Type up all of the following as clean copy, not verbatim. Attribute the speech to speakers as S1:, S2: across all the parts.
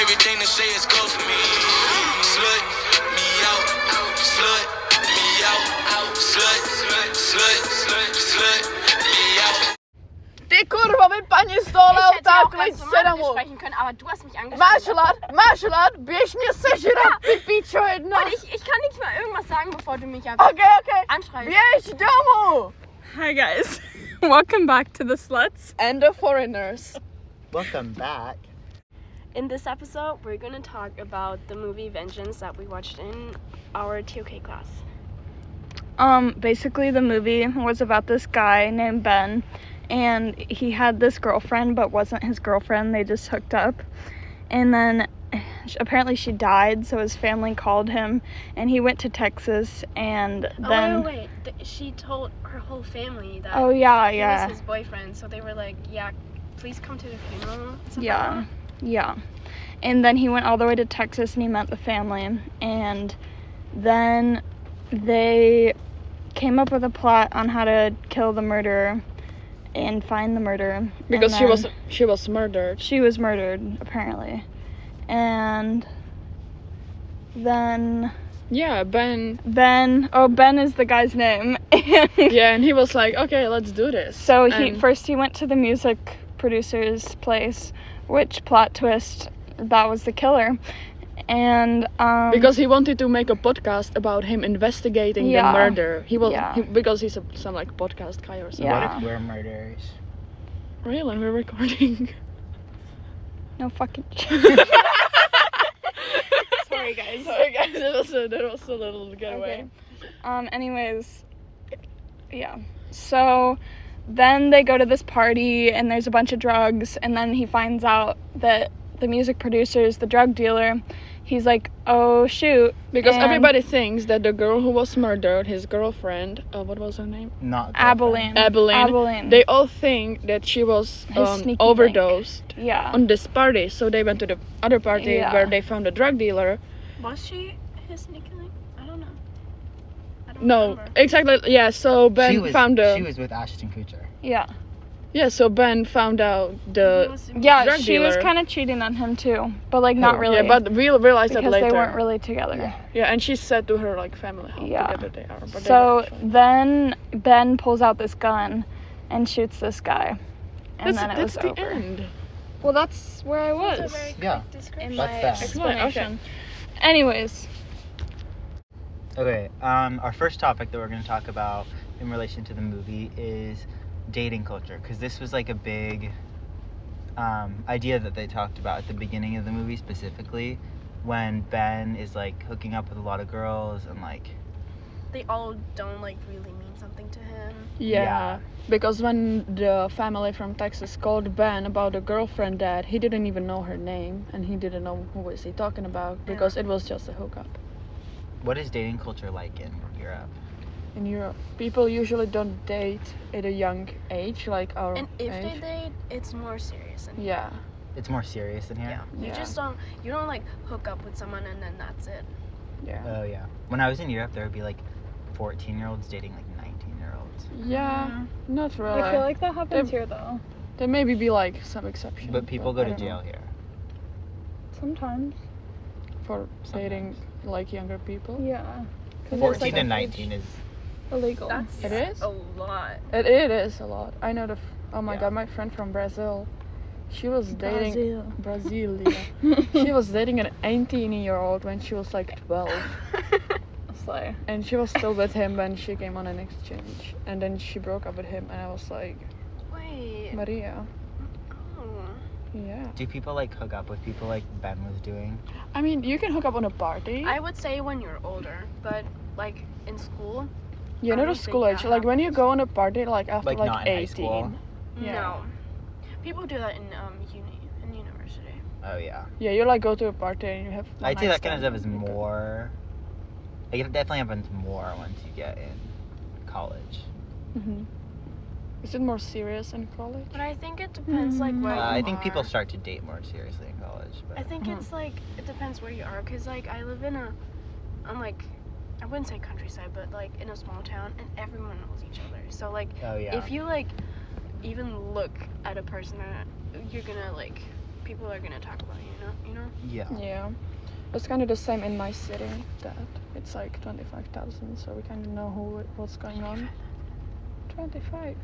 S1: everything they say is good for me. Slut me out, slut me out, slut me out.
S2: Ty kurva, vypadni z toho auta, klid se domů.
S3: Sprechen können, aber du hast mich angesprochen.
S2: Máš hlad, běž mě sežrat, ty píčo jedna.
S3: Und ich kann nicht mal irgendwas sagen, bevor du mich einfach anschreist.
S2: Běž domů.
S4: Hi guys, welcome back to the Slutz
S2: And the Foreigners.
S5: Welcome back.
S3: In this episode, we're going to talk about the movie Vengeance that we watched in our TOK class.
S4: Basically the movie was about this guy named Ben, and he had this girlfriend but wasn't his girlfriend. They just hooked up, and then apparently she died, so his family called him and he went to Texas, and then
S3: wait. She told her whole family that
S4: oh yeah
S3: he
S4: yeah
S3: was his boyfriend, so they were like, yeah, please come to the funeral.
S4: Yeah. And then he went all the way to Texas and he met the family, and then they came up with a plot on how to kill the murderer and find the murderer.
S2: Because she was murdered.
S4: She was murdered, apparently. And then
S2: Ben
S4: is the guy's name.
S2: yeah, and he was like, okay, let's do this.
S4: So he went to the music producer's place, which plot twist, that was the killer. And
S2: because he wanted to make a podcast about him investigating the murder. Because he's some like podcast guy or something.
S5: What if we're murderers?
S2: Really? We're recording.
S4: No fucking
S2: Sorry guys, that was a little getaway.
S4: Okay. Anyways, yeah. So then they go to this party and there's a bunch of drugs, and then he finds out that the music producer is the drug dealer. He's like, oh shoot.
S2: Because everybody thinks that the girl who was murdered, his girlfriend, what was her name?
S4: Abilene.
S2: They all think that she was overdosed on this party. So they went to the other party where they found a drug dealer.
S3: Was she his sneaky link? I don't know.
S2: No,
S3: remember.
S2: Exactly. Yeah, so Ben found
S5: She was with Ashton Kutcher.
S4: Yeah.
S2: Yeah, so Ben found out the drug
S4: she
S2: dealer.
S4: was kind of cheating on him too, but like not really.
S2: Yeah, but we'll realize that later.
S4: Because they weren't really together.
S2: Yeah, and she said to her like family how together they are. But
S4: so then Ben pulls out this gun and shoots this guy, and then it was over.
S2: That's the end.
S4: Well, that's where I was.
S5: Yeah,
S4: In
S5: that's
S4: my
S5: that.
S4: explanation. Anyways.
S5: Okay, our first topic that we're going to talk about in relation to the movie is dating culture, because this was like a big idea that they talked about at the beginning of the movie, specifically when Ben is like hooking up with a lot of girls and like
S3: they all don't like really mean something to him.
S2: Yeah, because when the family from Texas called Ben about a girlfriend dead, he didn't even know her name, and he didn't know who was he talking about, because it was just a hookup.
S5: What is dating culture like in Europe?
S2: In Europe, people usually don't date at a young age, like our
S3: And if
S2: age.
S3: they date, it's more serious.
S2: Yeah.
S5: It's more serious in here?
S3: Yeah. You don't like hook up with someone and then that's it.
S2: Yeah.
S5: Oh, yeah. When I was in Europe, there would be like 14-year-olds dating like 19-year-olds.
S2: Yeah, not really.
S4: I feel like that happens here though.
S2: There maybe be like some exceptions.
S5: But people go
S2: I
S5: to
S2: don't
S5: jail
S2: know.
S5: here.
S4: Sometimes.
S2: For dating like younger people.
S4: Yeah.
S5: 14 and 19 is
S4: illegal.
S3: That's
S2: It is?
S3: a lot.
S2: It is a lot. I know oh my god, my friend from Brazil, she was dating Brazil. She was dating an 18-year-old when she was like 12.
S4: Slay.
S2: And she was still with him when she came on an exchange, and then she broke up with him, and I was like,
S3: Wait.
S2: Maria.
S3: Oh.
S2: Yeah.
S5: Do people like hook up with people like Ben was doing?
S2: I mean, you can hook up on a party.
S3: I would say when you're older, but like in school.
S2: Yeah, not a school age. Like when you go on a party, like after
S5: Like, not in high
S2: 18.
S5: school?
S2: Yeah.
S3: No. People do that in university.
S5: Oh, yeah.
S2: Yeah, you like go to a party and you have.
S5: I'd say that kind of stuff is more. Like, it definitely happens more once you get in college.
S2: Mhm. Is it more serious in college?
S3: But I think it depends like where you
S5: I think
S3: are.
S5: people start to date more seriously in college. But
S3: I think it's like it depends where you are, cause like I live in I'm like, I wouldn't say countryside, but like in a small town, and everyone knows each other. So like,
S5: oh, yeah.
S3: if you like even look at a person, you're gonna like people are gonna talk about you. You know.
S5: Yeah.
S2: Yeah. It's kind of the same in my city. That it's like 25,000, so we kind of know what's going on. 25.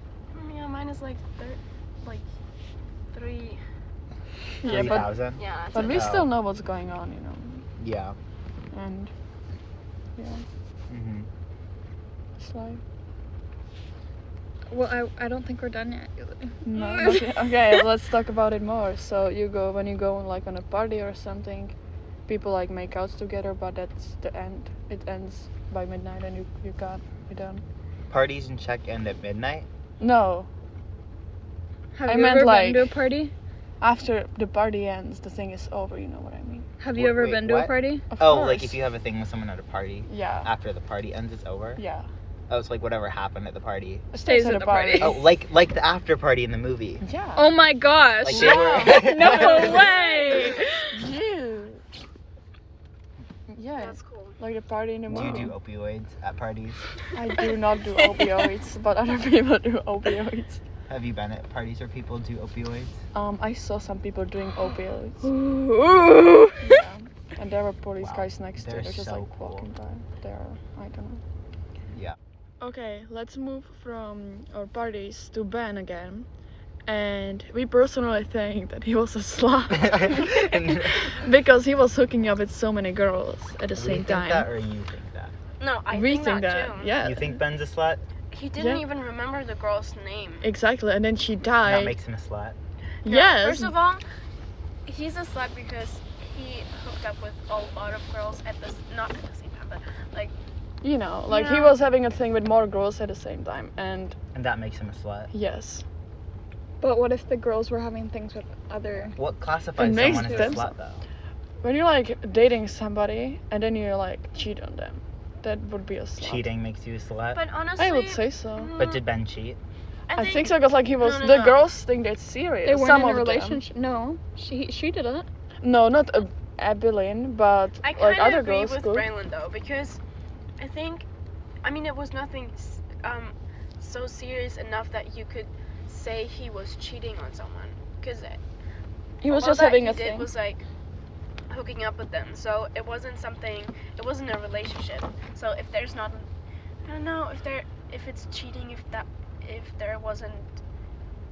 S3: Yeah, mine is like three.
S2: Yeah, but
S5: 3,000.
S3: Yeah, that's
S2: but
S3: it.
S2: we
S5: Oh.
S2: still know what's going on, you know.
S5: Yeah.
S2: And yeah,
S5: Mhm.
S2: it's like
S4: Well, I don't think we're done yet.
S2: no. Not yet. Okay, let's talk about it more. So when you go like on a party or something, people like make out together, but that's the end. It ends by midnight, and you can't be done.
S5: Parties in Czech end at midnight.
S2: No,
S4: Have
S2: I
S4: you
S2: meant,
S4: ever
S2: like-
S4: been to a party?
S2: after the party ends, the thing is over. You know what I mean?
S4: Have you ever
S5: Wait,
S4: been to
S5: what?
S4: a party?
S2: Of
S5: Oh,
S2: course.
S5: like if you have a thing with someone at a party,
S2: Yeah.
S5: after the party ends, it's over.
S2: Yeah.
S5: Oh, it's like whatever happened at the party.
S4: Stays at the party.
S5: Oh, like the after party in the movie.
S2: Yeah.
S4: Oh my gosh!
S5: Like they were.
S4: No way!
S2: Dude. Yeah.
S3: That's cool.
S2: Like the party in the
S5: Do you
S2: movie.
S5: do opioids at parties?
S2: I do not do opioids, but other people do opioids.
S5: Have you been at parties where people do opioids?
S2: I saw some people doing opioids.
S4: Ooh.
S2: Yeah. And there were police
S5: Wow.
S2: guys next to
S5: They're
S2: it. They're just
S5: so
S2: like
S5: cool.
S2: walking by. They're, I don't know.
S5: Yeah.
S2: Okay, let's move from our parties to Ben again. And we personally think that he was a slut. Because he was hooking up with so many girls at the
S5: We
S2: same
S5: think
S2: time.
S5: that, or you think that?
S3: No, I
S2: we
S3: think that too.
S2: yeah.
S5: You think Ben's a slut?
S3: He didn't
S2: Yeah.
S3: even remember the girl's name.
S2: Exactly, and then she
S5: That
S2: died.
S5: makes him a slut.
S2: Yes.
S3: First of all, he's a slut because he hooked up with a lot of girls not at the same time, but like
S2: you know, like he
S3: Yeah.
S2: was having a thing with more girls at the same time, and
S5: And that makes him a slut.
S2: yes.
S4: But what if the girls were having things with other?
S5: What classifies
S2: It makes
S5: someone as a
S2: them
S5: slut, though?
S2: When you're like dating somebody and then you like cheat on them, that would be a slut.
S5: Cheating makes you a slut.
S3: but honestly
S2: I would say so.
S5: But did Ben cheat?
S2: I think so because like he was
S3: No,
S2: the
S3: no.
S2: girls think they're serious.
S4: They weren't
S2: Some
S4: in a
S2: of them.
S4: relationship. No, she didn't.
S2: No, not a billion, but
S3: I
S2: like
S3: kind of
S2: other
S3: agree
S2: girls
S3: with
S2: could.
S3: Braylon though, because I mean, it was nothing so serious enough that you could say he was cheating on someone, because
S2: He was just having a
S3: he did
S2: thing.
S3: was like hooking up with them, so it wasn't a relationship. So if there's not, I don't know if it's cheating if there wasn't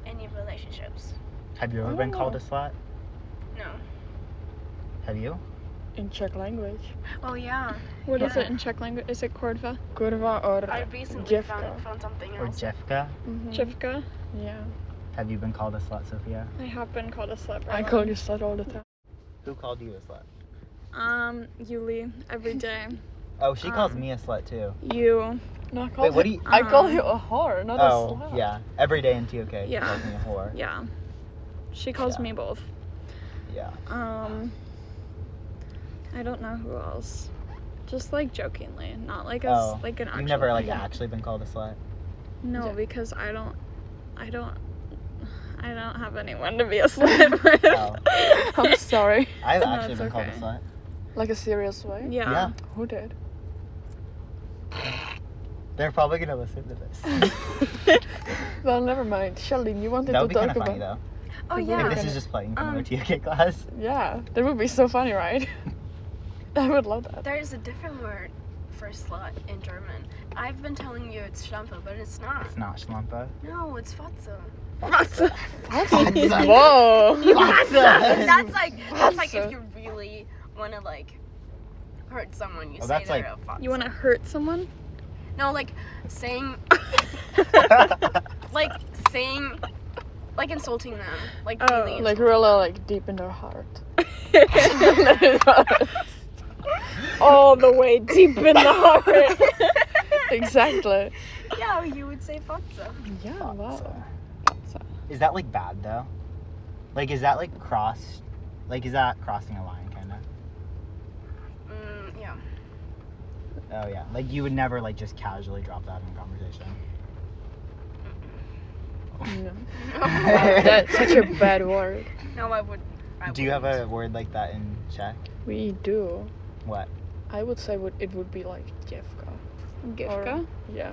S3: any relationships.
S5: Have you ever
S2: I
S5: been
S2: don't
S5: called
S2: know.
S5: a slut?
S3: No.
S5: Have you?
S2: In Czech language.
S3: Oh yeah.
S4: What is
S3: Yeah.
S4: it in Czech language? Is it Korva?
S2: Kurva or
S3: I recently
S2: Dziewka.
S3: found something
S5: Or
S3: else.
S5: Jeffka?
S2: Mhm.
S4: Chivka?
S2: Yeah.
S5: Have you been called a slut, Sophia?
S4: I have been called a slut.
S2: I call you slut all the time.
S5: Who called you a slut?
S4: Yuli, every day.
S5: Oh, she calls
S4: Um,
S5: me a slut too.
S4: You.
S2: No, I call
S5: Wait, what do you?
S2: I call you a whore, not a
S5: Oh,
S2: slut.
S5: yeah. Every day in TOK, she
S4: Yeah.
S5: calls me a whore.
S4: Yeah. She calls
S5: Yeah.
S4: me both.
S5: Yeah.
S4: I don't know who else. Just like jokingly, not like as
S5: Oh,
S4: like an actual.
S5: You've never like
S4: thing.
S5: actually been called a slut.
S4: No,
S2: Yeah.
S4: because I don't have anyone to be a slut with.
S5: Oh.
S2: I'm sorry.
S5: I've
S4: No,
S5: actually
S4: it's
S5: been called a
S4: okay.
S5: slut.
S2: Like a serious way?
S4: Yeah.
S5: Yeah.
S2: Who did?
S5: They're probably gonna listen to this.
S2: Well, never mind. Sheldon, you wanted
S5: That
S2: to
S5: would be kind
S2: talk
S5: of funny
S2: about...
S3: Oh
S2: If
S3: yeah.
S5: If this is just playing from our
S3: Um,
S5: TOK class.
S2: Yeah, that would be so funny, right? I would love that.
S3: There is a different word for slut in German. I've been telling you it's Schlampe, but it's not.
S5: It's not Schlampe.
S3: No, it's Fotze.
S2: Whoa!
S3: That's like if
S2: Fotze.
S3: you really want to like hurt someone, you
S5: Oh,
S3: say
S5: that's
S3: they're
S5: like-
S3: a Fotze.
S4: You want to hurt someone?
S3: No, like saying like insulting them, like
S4: Oh,
S3: really
S2: Like
S3: insulting
S2: really
S3: them.
S2: like deep in their heart.
S4: All the way deep in the heart.
S2: Exactly.
S3: Yeah, you would say Fotze.
S2: Yeah, wow.
S5: Is that like bad though? Like is that like is that crossing a line kinda?
S3: Yeah.
S5: Oh yeah. Like you would never like just casually drop that in conversation.
S2: No. That's such a bad word.
S3: No, I would.
S5: Do you have a word like that in Czech?
S2: We do.
S5: What?
S2: I would say it would be like dziewka.
S4: Gifka?
S2: Yeah.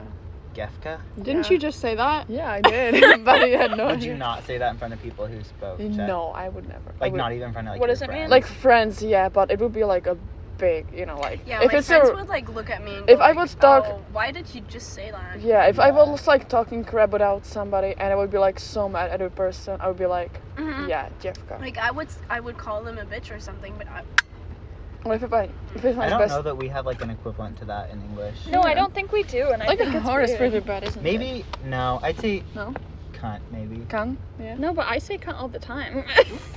S5: Gefka?
S4: Didn't you just say that?
S2: Yeah, I did. But you had no
S5: Would
S2: idea.
S5: you not say that in front of people who spoke Czech?
S2: No, I would never. I
S5: Like,
S2: would-
S5: not even in front of, like,
S4: What
S5: your
S4: does it mean?
S5: friends?
S2: Like friends, yeah, but it would be like a big, like.
S3: Yeah,
S2: if
S3: my
S2: it's
S3: friends
S2: a,
S3: would like look at me and
S2: if
S3: go,
S2: I
S3: like,
S2: was talk-
S3: "Oh, why did you just say that?"
S2: yeah, if I
S5: Yeah.
S2: was like talking crap about somebody and I would be like so mad at a person, I would be like,
S3: Mhm.
S2: yeah, Jeffka.
S3: Like I would call them a bitch or something, but
S2: Or if it's my
S5: I don't
S2: best.
S5: know that we have, like, an equivalent to that in English.
S4: No, I don't think we do, and I
S2: Like
S4: think
S2: a
S4: it's
S2: horror is
S4: weird.
S2: pretty bad, isn't it?
S5: Maybe, no, I'd say
S2: No?
S5: cunt, maybe.
S2: Can? Yeah.
S4: No, but I say cunt all the time.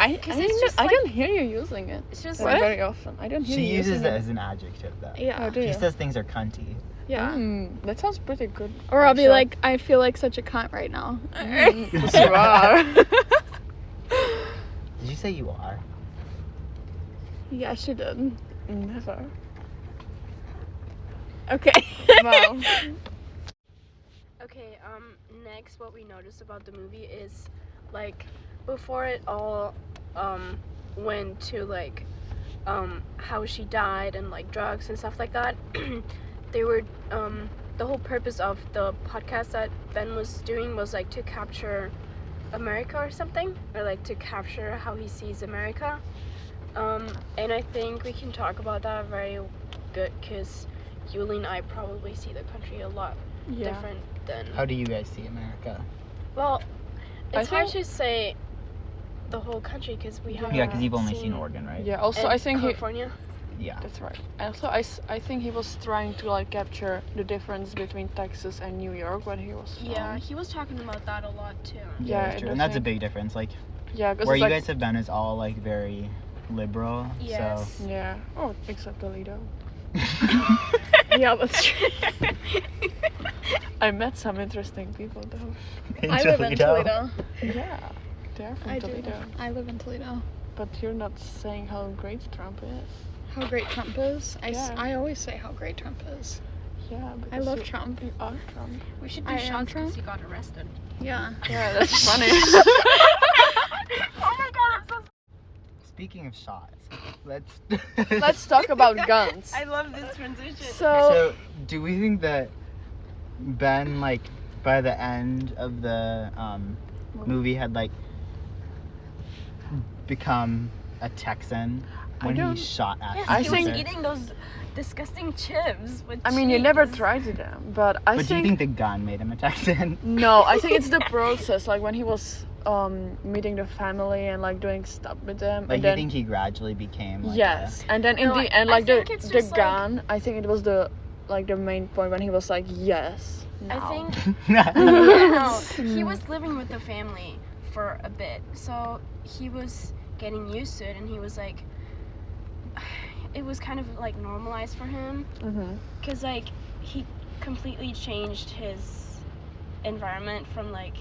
S2: I
S3: it's
S2: didn't-
S3: just
S2: I
S3: like-
S2: don't hear you using it.
S3: it's just
S2: Like,
S3: like
S2: very often. I don't hear
S5: She
S2: you
S5: uses
S2: using
S5: it as an adjective, though.
S4: yeah.
S2: Oh, do
S5: She
S2: you?
S5: says things are cunty.
S4: Yeah.
S2: That sounds pretty good.
S4: Or I'll be
S2: actually.
S4: like, I feel like such a cunt right now.
S2: Yes, you are.
S5: Did you say you are?
S4: Yeah, she did.
S2: Never.
S4: Okay.
S2: Wow.
S3: Okay, next what we noticed about the movie is like before it all went to like how she died and like drugs and stuff like that, they were the whole purpose of the podcast that Ben was doing was like to capture America or something, or like to capture how he sees America. And I think we can talk about that very good because Yuli and I probably see the country a lot
S2: Yeah.
S3: different than.
S5: How do you guys see America?
S3: Well,
S2: I
S3: it's hard
S2: think-
S3: to say the whole country because we haven't.
S5: Yeah, because you've only seen
S3: seen
S5: Oregon, right?
S2: Yeah. Also,
S3: and
S2: I think he.
S3: California.
S5: Yeah.
S2: That's right. Also, I think he was trying to like capture the difference between Texas and New York when he was.
S3: Yeah, he was talking about that a lot too.
S2: Yeah,
S5: that's
S2: I
S5: true.
S2: do
S5: And that's a
S2: think-
S5: big difference. Like,
S2: Yeah, because
S5: where
S2: it's
S5: you
S2: like,
S5: guys have been is all, like, very liberal.
S3: Yes.
S2: Yeah. Oh, except Toledo.
S4: Yeah, that's true.
S2: I met some interesting people though.
S5: So,
S4: I live in Toledo.
S2: Yeah. They're from
S4: I do.
S2: Toledo.
S4: I live in Toledo.
S2: But you're not saying how great Trump is.
S4: How great Trump is.
S2: Yeah.
S4: I always say how great Trump is.
S2: Yeah.
S4: I
S2: because
S4: love
S2: you-
S4: Trump.
S2: You are Trump.
S3: We should do
S4: I am
S3: shots
S4: Trump.
S3: because he got arrested.
S4: Yeah.
S2: Yeah, that's funny.
S3: Oh my god, I'm so.
S5: Speaking of shots, let's
S2: Let's talk about guns.
S3: I love this transition.
S5: So, do we think that Ben, like, by the end of the movie, had like become a Texan when he
S2: don't-
S5: shot Ashton?
S3: Yes,
S2: I
S3: he
S2: think-
S3: was eating those disgusting chips with
S2: I mean, you never
S3: cheese.
S2: tried to them, but I
S5: But do you think the gun made him a Texan?
S2: No, I think it's the process. Like when he was meeting the family and like doing stuff with them,
S5: Like,
S2: and
S5: you
S2: then
S5: think he gradually became like
S2: yes, and then in
S3: No,
S2: the end,
S3: I
S2: like the
S3: think it's
S2: the
S3: just, like-
S2: gun. I think it was the main point when he was like, yes.
S3: I
S2: Now.
S3: think
S5: a...
S3: no, he was living with the family for a bit, so he was getting used to it, and he was like, it was kind of like normalized for him, cause like he completely changed his environment from like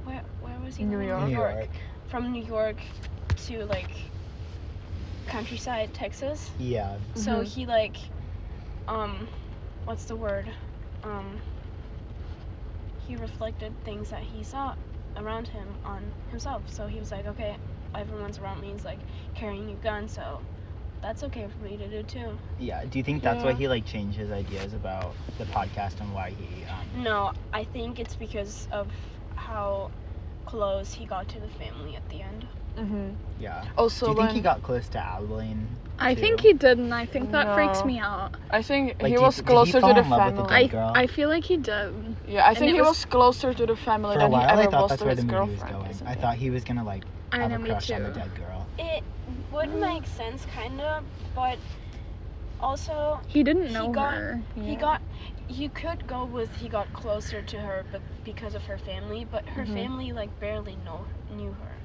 S3: where was he?
S2: New
S3: living?
S2: York.
S5: New York.
S3: From New York to like countryside Texas.
S5: Yeah.
S3: So
S2: Mhm.
S3: he like, what's the word? He reflected things that he saw around him on himself. So he was like, okay, everyone's around me is like carrying a gun, so that's okay for me to do too.
S5: Yeah. Do you think that's why
S2: Yeah.
S5: he like changed his ideas about the podcast and why he
S3: No, I think it's because of how close he got to the family at the end.
S5: yeah.
S2: Also,
S5: Do you think
S2: when
S5: he got close to Abilene?
S4: I
S5: too?
S4: think he did, and I think that freaks
S2: No.
S4: me out.
S2: I think
S5: Like,
S2: he
S5: did
S2: was
S5: he
S2: closer
S5: fall
S2: to the
S5: in love with the
S2: family.
S5: dead girl?
S4: I feel like he did.
S2: Yeah, I
S3: And
S2: think
S3: it
S2: he
S3: was-
S2: was closer to the family
S5: For a
S2: than he
S5: while, I
S2: ever
S5: thought
S2: was
S5: that's
S2: to
S5: where
S2: his
S5: the movie was
S2: girlfriend.
S5: going.
S2: isn't
S5: I
S2: it?
S5: thought he was gonna like
S4: I
S5: have
S4: know,
S5: a
S4: me
S5: crush on the
S4: too.
S5: dead girl.
S3: It would make sense, kinda, but also
S4: He didn't
S3: He
S4: know
S3: got-
S4: her.
S3: you could go with he got closer to her, but because of her family, but her
S2: Mhm.
S3: family like barely knew her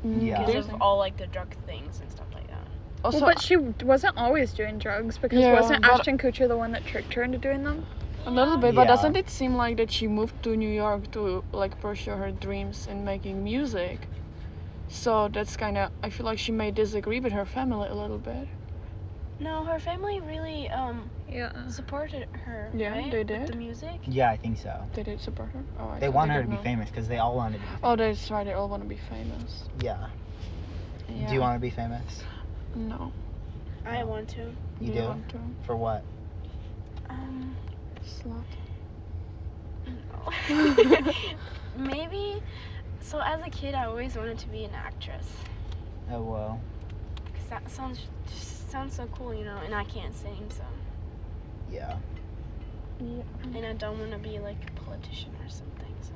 S5: Yeah.
S3: because
S2: There's-
S3: of all like the drug things and stuff like that.
S2: Also,
S4: Well, but she wasn't always doing drugs because
S2: Yeah,
S4: wasn't
S2: but-
S4: Ashton Kutcher the one that tricked her into doing them?
S2: a little bit, but
S5: Yeah.
S2: doesn't it seem like that she moved to New York to like pursue her dreams in making music? So that's kind of, I feel like she may disagree with her family a little bit.
S3: No, her family really
S4: Yeah.
S3: supported her.
S2: Yeah,
S3: right?
S2: they
S3: With
S2: did.
S3: the music.
S5: Yeah, I think so.
S2: They did support her. Oh, I
S5: They
S2: thought
S5: want her to
S2: didn't
S5: be
S2: know.
S5: famous because they all wanted to be famous.
S2: Oh, that's right. They all want to be famous.
S5: Yeah.
S2: Yeah.
S5: Do you want to be famous?
S2: No.
S3: I want to.
S5: You
S2: You
S5: do?
S2: want to?
S5: For what?
S2: Slut.
S3: No. Maybe. So as a kid, I always wanted to be an actress.
S5: Oh well.
S3: Cause that sounds so cool, you know. And I can't sing, so.
S5: Yeah.
S3: And I don't want to be like a politician or something. So.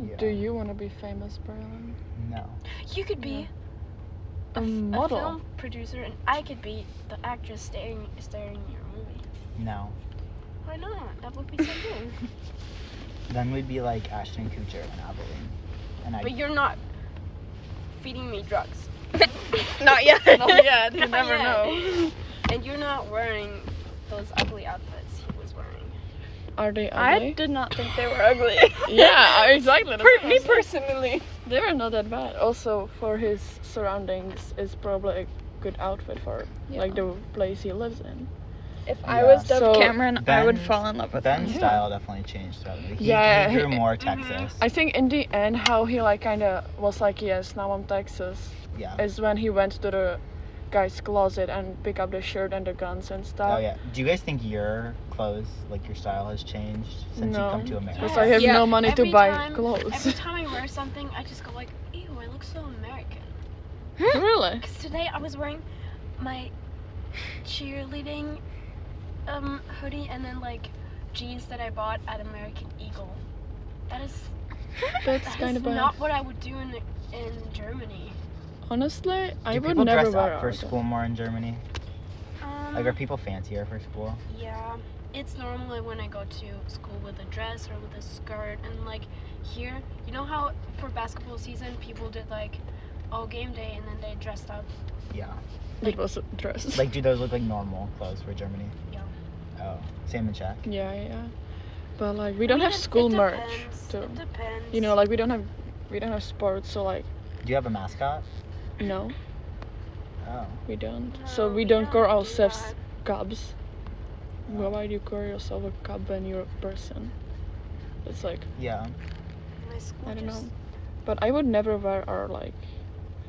S5: Yeah.
S2: Do you want to be famous, Braylon?
S5: No.
S3: You could be
S2: A
S3: a
S2: model?
S3: film producer, and I could be the actress starring in your movie.
S5: No.
S3: Why not? That would be so cool.
S5: Then we'd be like Ashton Kutcher and Abilene. And
S3: But you're not feeding me drugs.
S4: Not yet.
S2: Not yet. You
S3: Not
S2: never
S3: yet.
S2: know.
S3: And you're not wearing those ugly outfits he was wearing.
S2: Are they
S4: I
S2: ugly?
S4: did not think they were ugly.
S2: Yeah, exactly. that's what
S4: Me
S2: I said.
S4: personally.
S2: They were not that bad. Also, for his surroundings, it's probably a good outfit for like the place he lives in.
S4: If I
S5: Yeah.
S4: was Dove
S2: So,
S4: Cameron, I would
S5: Ben's-
S4: fall in love with
S5: Ben's
S4: him.
S5: style definitely changed throughout the He grew more Texas.
S2: I think in the end, how he like kind of was like, yes, now I'm Texas,
S5: Yeah.
S2: is when he went to the guy's closet and pick up the shirt and the guns and stuff.
S5: Oh yeah. Do you guys think your clothes, like your style, has changed since
S2: No.
S5: you come to America?
S2: Because I have
S3: Yes.
S2: no money to
S3: Every
S2: buy
S3: time-
S2: clothes.
S3: Every time I wear something, I just go like, ew, I look so American.
S2: Really?
S3: Because today I was wearing my cheerleading hoodie and then like jeans that I bought at American Eagle.
S2: That's
S3: That
S2: kind
S3: is
S2: of bad.
S3: not what I would do in Germany.
S2: Honestly, I
S5: Do
S2: would
S5: people
S2: never
S5: dress
S2: wear
S5: up for
S2: all that.
S5: school more in Germany? Like, are
S3: Um,
S5: people fancier for school?
S3: yeah, it's normally when I go to school with a dress or with a skirt, and like here, you know how for basketball season people did like, oh, game day, and then they dressed up.
S5: Yeah.
S2: It was a dress.
S5: Like, do those look like normal clothes for Germany?
S3: Yeah.
S5: Oh, same in Czech.
S2: yeah. But like we don't
S3: I mean,
S2: have school
S3: it
S2: merch
S3: depends.
S2: too.
S3: It depends.
S2: You know, like we don't have sports, so like
S5: Do you have a mascot?
S2: no,
S5: Oh.
S2: we don't.
S3: No,
S2: So we don't call
S3: do
S2: ourselves
S3: that.
S2: cubs.
S5: Oh.
S2: Why do you call yourself a cub when you're a person? It's like
S5: Yeah.
S3: My school
S2: I don't
S3: just-
S2: know. But I would never wear our like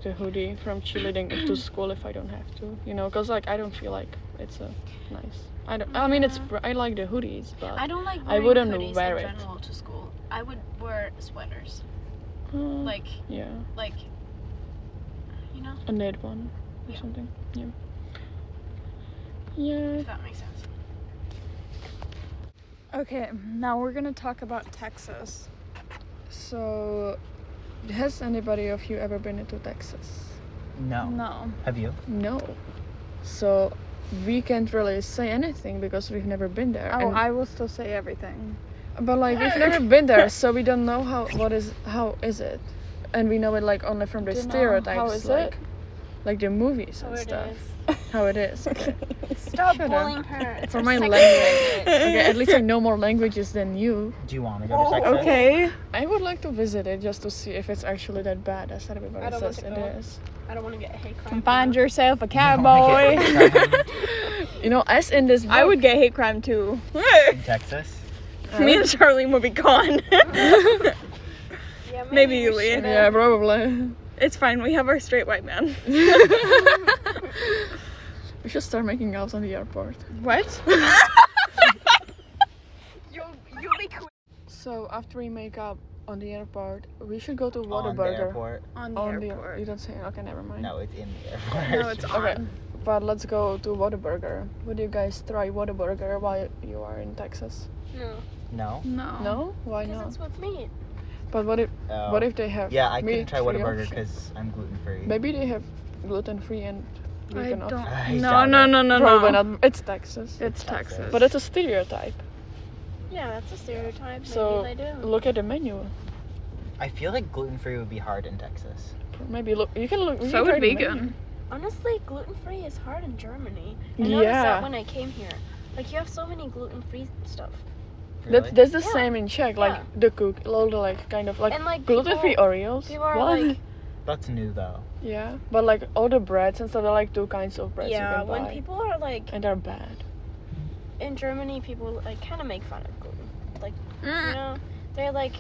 S2: the hoodie from cheerleading to school if I don't have to. You know, cause like I don't feel like it's a nice. I mean it's I like the hoodies, but
S3: I don't like
S2: I
S3: wearing
S2: wouldn't
S3: hoodies
S2: wear
S3: in
S2: it.
S3: general to school. I would wear sweaters,
S2: like
S3: like
S2: yeah,
S3: you know,
S2: a knit one or
S3: Yeah.
S2: something. Yeah. Yeah.
S3: if that makes sense.
S4: Okay, now we're gonna talk about Texas.
S2: So, has anybody of you ever been into Texas?
S5: No.
S4: No.
S5: Have you?
S2: No. So, we can't really say anything because we've never been there.
S4: Oh,
S2: and-
S4: I will still say everything.
S2: But like we've never been there, so we don't know how is it, and we know it like only from the
S4: Don't know.
S2: stereotypes,
S4: How is
S2: like
S4: it?
S2: like the movies
S3: How
S2: and
S3: it
S2: stuff.
S3: is.
S2: How it is. Okay.
S3: Stop
S2: Shut up.
S3: bullying her. It's
S2: For
S3: her
S2: my
S3: second
S2: language.
S3: language.
S2: Okay, at least I know more languages than you.
S5: Do you want to go to Texas?
S4: Okay.
S2: I would like to visit it just to see if it's actually that bad as everybody
S3: I don't want
S2: says
S3: to
S2: it
S3: go.
S2: is.
S3: I don't want to get hate crime.
S4: Find yourself a
S5: You
S4: cowboy.
S5: wanna get crime
S2: You know, as in this book,
S4: I would get hate crime too.
S5: in Texas?
S4: Me and Charlene would be gone.
S3: Yeah,
S4: Maybe
S3: we
S4: you,
S3: should,
S4: Lee.
S2: Yeah, probably.
S4: It's fine. We have our straight white man.
S2: We should start making out on the airport.
S4: What?
S3: You'll be quick.
S2: So after we make up on the airport, we should go to
S5: On the
S2: Whataburger.
S5: airport?
S4: On the
S2: On
S4: airport.
S2: you don't say okay, never mind.
S5: No, it's in the airport.
S4: No, it's
S2: Okay.
S4: on.
S2: But let's go to Whataburger. Would you guys try Whataburger while you are in Texas?
S3: No,
S5: No?
S4: No.
S2: No? Why
S3: because
S2: not?
S3: it's with meat.
S2: But what if
S5: Oh.
S2: they have
S5: Yeah, I couldn't try
S2: meat-free
S5: Whataburger
S2: option?
S5: because I'm gluten free.
S2: Maybe they have gluten free and
S4: I
S2: vegan
S4: don't.
S2: option.
S5: I
S4: No,
S5: doubt
S4: no,
S5: it.
S4: no, no,
S2: Probably
S4: no.
S2: not. It's Texas.
S4: It's
S5: Texas.
S4: Texas.
S2: But it's a stereotype.
S3: Yeah, that's a stereotype.
S2: So
S3: Maybe they do.
S2: look at the menu.
S5: I feel like gluten free would be hard in Texas.
S2: Maybe look. You can look. You
S4: So
S2: can try
S4: would
S2: the menu.
S4: vegan.
S3: Honestly, gluten-free is hard in Germany. I noticed
S2: Yeah.
S3: that when I came here. Like, you have so many gluten-free stuff.
S5: Really?
S2: That's the
S3: Yeah.
S2: same in Czech. Like
S3: Yeah.
S2: the cook, all the like kind of like
S3: And, like,
S2: gluten free Oreos.
S3: People are
S2: What?
S3: like,
S5: That's new though.
S2: Yeah, but like all the breads and stuff, there are like two kinds of breads
S3: yeah,
S2: you can
S3: when
S2: buy,
S3: people are like,
S2: and they're bad.
S3: in Germany, people like kind of make fun of gluten. Like, you
S4: Mm.
S3: know, they're like,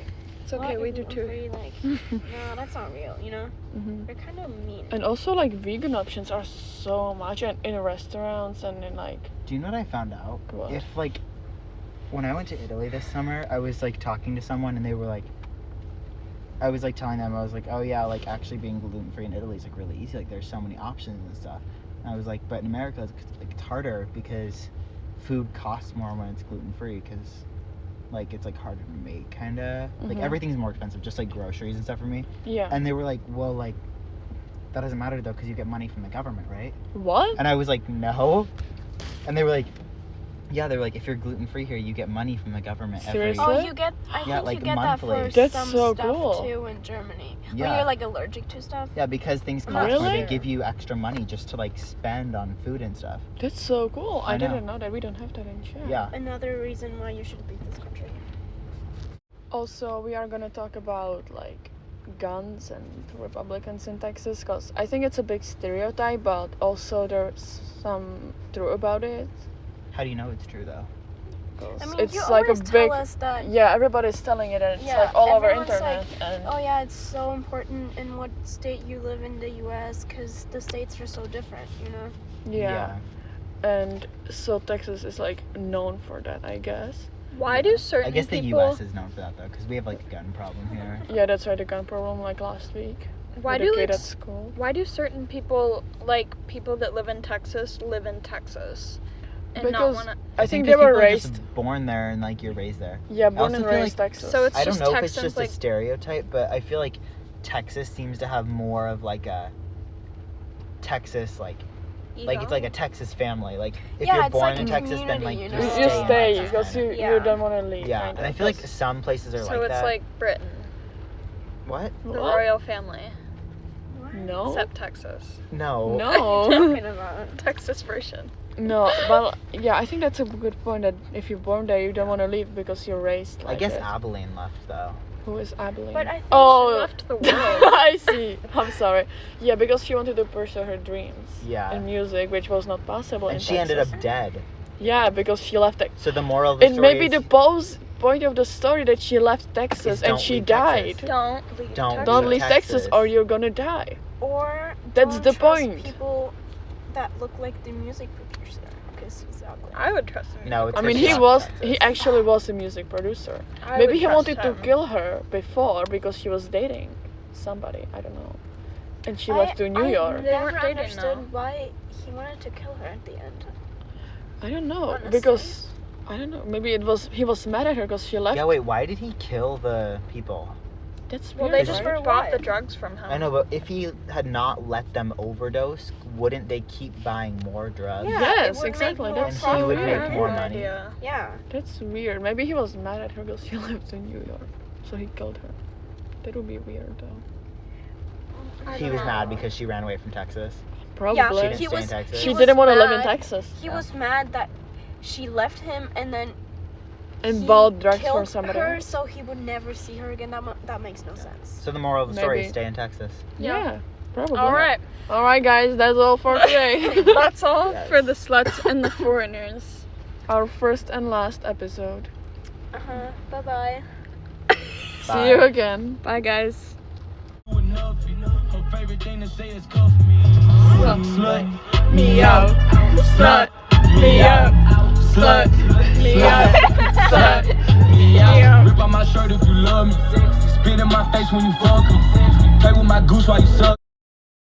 S4: It's okay.
S3: "What,
S4: We
S3: you're
S4: do too.
S3: gluten-free?" Like, no, that's not real, you know?
S2: Hmm.
S3: They're kind of mean.
S2: And also like vegan options are so much, and in restaurants and in like
S5: Do you know what I found out?
S2: What?
S5: If like when I went to Italy this summer, I was like talking to someone and they were like, I was like telling them, I was like, oh yeah, like actually being gluten free in Italy is like really easy. Like there's so many options and stuff. And I was like, but in America it's harder because food costs more when it's gluten free because like it's like harder to make kind of. Like everything's more expensive, just like groceries and stuff for me.
S2: Yeah.
S5: And they were like, well, like that doesn't matter though because you get money from the government, right?
S2: What?
S5: And I was like, no. And they were like, yeah, they were like, if you're gluten free here, you get money from the government
S2: Seriously?
S3: Oh,
S2: What?
S3: you get. I
S5: Yeah,
S3: think
S5: like
S3: you get
S5: monthly.
S3: that for
S2: That's
S3: some
S2: so
S3: stuff
S2: cool.
S3: too in Germany. When
S5: Yeah.
S3: you're like allergic to stuff.
S5: Yeah, because things cost more,
S2: Really?
S5: they give you extra money just to like spend on food and stuff.
S2: That's so cool. I
S5: I know.
S2: didn't know that. We don't have that in Czech.
S5: Yeah.
S3: Another reason why you should leave this country.
S2: Also, we are gonna talk about like guns and Republicans in Texas because I think it's a big stereotype, but also there's some true about it.
S5: How do you know it's true though?
S2: 'Cause
S3: I mean,
S2: it's
S3: you
S2: like a
S3: always
S2: big.
S3: tell us that.
S2: Yeah, everybody's telling it, and it's
S3: Yeah,
S2: like all over
S3: everyone's
S2: internet. And
S3: Oh yeah, it's so important in what state you live in the U.S. because the states are so different, you know.
S2: yeah. And so Texas is like known for that, I guess.
S4: Why do certain
S5: I guess the
S4: people?
S5: U.S. is known for that though, because we have like a gun problem here.
S2: Yeah, that's why the gun problem like last week.
S4: Why
S2: with
S4: do
S2: a kid
S4: like
S2: at school?
S4: Why do certain people, like people that live in Texas, live in Texas, and
S2: Because
S4: not want
S2: I think they
S5: because
S2: were
S5: people are
S2: raised.
S5: just born there and like you're raised there.
S2: Yeah, born
S5: also
S2: and
S5: feel
S2: raised
S5: like-
S2: Texas.
S4: So it's
S5: I don't
S4: just
S5: know if
S4: Texans,
S5: it's just
S4: like-
S5: a stereotype, but I feel like Texas seems to have more of like a Texas like it's like a Texas family. Like if
S3: Yeah,
S5: you're
S3: it's
S5: born
S3: like
S5: in
S3: a
S5: Texas, then like
S3: community,
S5: you
S3: you know?
S2: you
S5: stay.
S2: stay
S5: in Texas,
S2: because
S5: kinda.
S2: you
S3: Yeah.
S2: don't want to leave.
S5: Yeah,
S2: kinda,
S5: and I feel like
S2: 'cause-
S5: some places are
S4: So
S5: like
S4: it's
S5: that.
S4: like Britain,
S5: What?
S4: the
S2: What?
S4: royal family,
S2: No.
S4: except Texas.
S5: No.
S2: No.
S3: Talking about.
S4: Texas version.
S2: No, but yeah, I think that's a good point that if you're born there, you don't want to leave because you're raised like
S5: I guess
S2: it.
S5: Abilene left though.
S2: Who is Abilene?
S3: But I think
S2: oh,
S4: she left the world.
S2: I see. I'm sorry. Yeah, because she wanted to pursue her dreams
S5: Yeah.
S2: in music, which was not possible in
S5: And she ended up
S2: Texas.
S5: dead.
S2: Yeah, because she left Texas.
S5: So the moral of the
S2: It
S5: story
S2: may be
S5: is
S2: the point of the story that she left Texas and
S5: don't
S2: she
S5: leave
S2: died.
S5: Texas.
S4: Don't leave.
S5: Don't
S4: Texas.
S2: Don't leave Texas
S5: Texas.
S2: or you're gonna die.
S3: Or
S2: That's
S3: don't
S2: the
S3: trust
S2: point.
S3: People that look like the music producer because he's ugly.
S4: I would trust him.
S5: No, it's
S2: I mean,
S5: because she
S2: he
S5: left
S2: he
S5: Texas.
S2: actually was a music producer.
S4: I
S2: Maybe
S4: would
S2: he
S4: trust
S2: wanted to
S4: him.
S2: kill her before because she was dating somebody. I don't know. And she left to New
S3: I
S2: York.
S4: They
S3: never
S4: weren't dating,
S3: understood
S4: no.
S3: why he wanted to kill her at the end.
S2: I don't know
S3: Honestly.
S2: because I don't know. Maybe he was mad at her because she left.
S5: Yeah, wait, why did he kill the people?
S2: That's
S4: Well,
S2: weird.
S4: they just
S2: right?
S4: bought the
S3: Why?
S4: drugs from him.
S5: I know, but if he had not let them overdose, wouldn't they keep buying more drugs?
S3: Yeah,
S2: Yes,
S3: it would make
S2: exactly,
S3: more
S2: that's
S5: so
S3: profit.
S5: weird.
S4: I
S5: make
S4: have
S5: more
S4: no
S5: money.
S4: idea.
S3: Yeah.
S2: That's weird. Maybe he was mad at her because she lived in New York, so he killed her. That would be weird though.
S5: He was mad because she ran away from Texas.
S2: Probably.
S5: She didn't
S3: He
S5: stay in
S3: was-
S5: Texas.
S2: She
S3: was
S2: didn't want to live in
S3: mad.
S2: Texas
S3: He
S5: Yeah.
S3: was mad that she left him and then
S2: and
S3: he
S2: bought drugs
S3: killed
S2: for somebody
S3: her
S2: else.
S3: so he would never see her again. That makes no sense.
S5: So the moral of the story is
S2: Maybe.
S5: stay in Texas.
S2: Yeah, probably.
S4: All right,
S2: All right, guys, that's all for today.
S4: that's all
S5: Yes.
S4: for the Slutz and the Foreigners.
S2: Our first and last episode.
S3: Bye bye.
S2: See you again.
S4: Bye, guys.
S1: Her favorite thing to say is cuff me. Slut
S2: Me out. Slut me out. Slut me out. Slut me out.
S1: Rip out my shirt if you love me. Spit in my face when you fuck me. Play with my goose while you suck.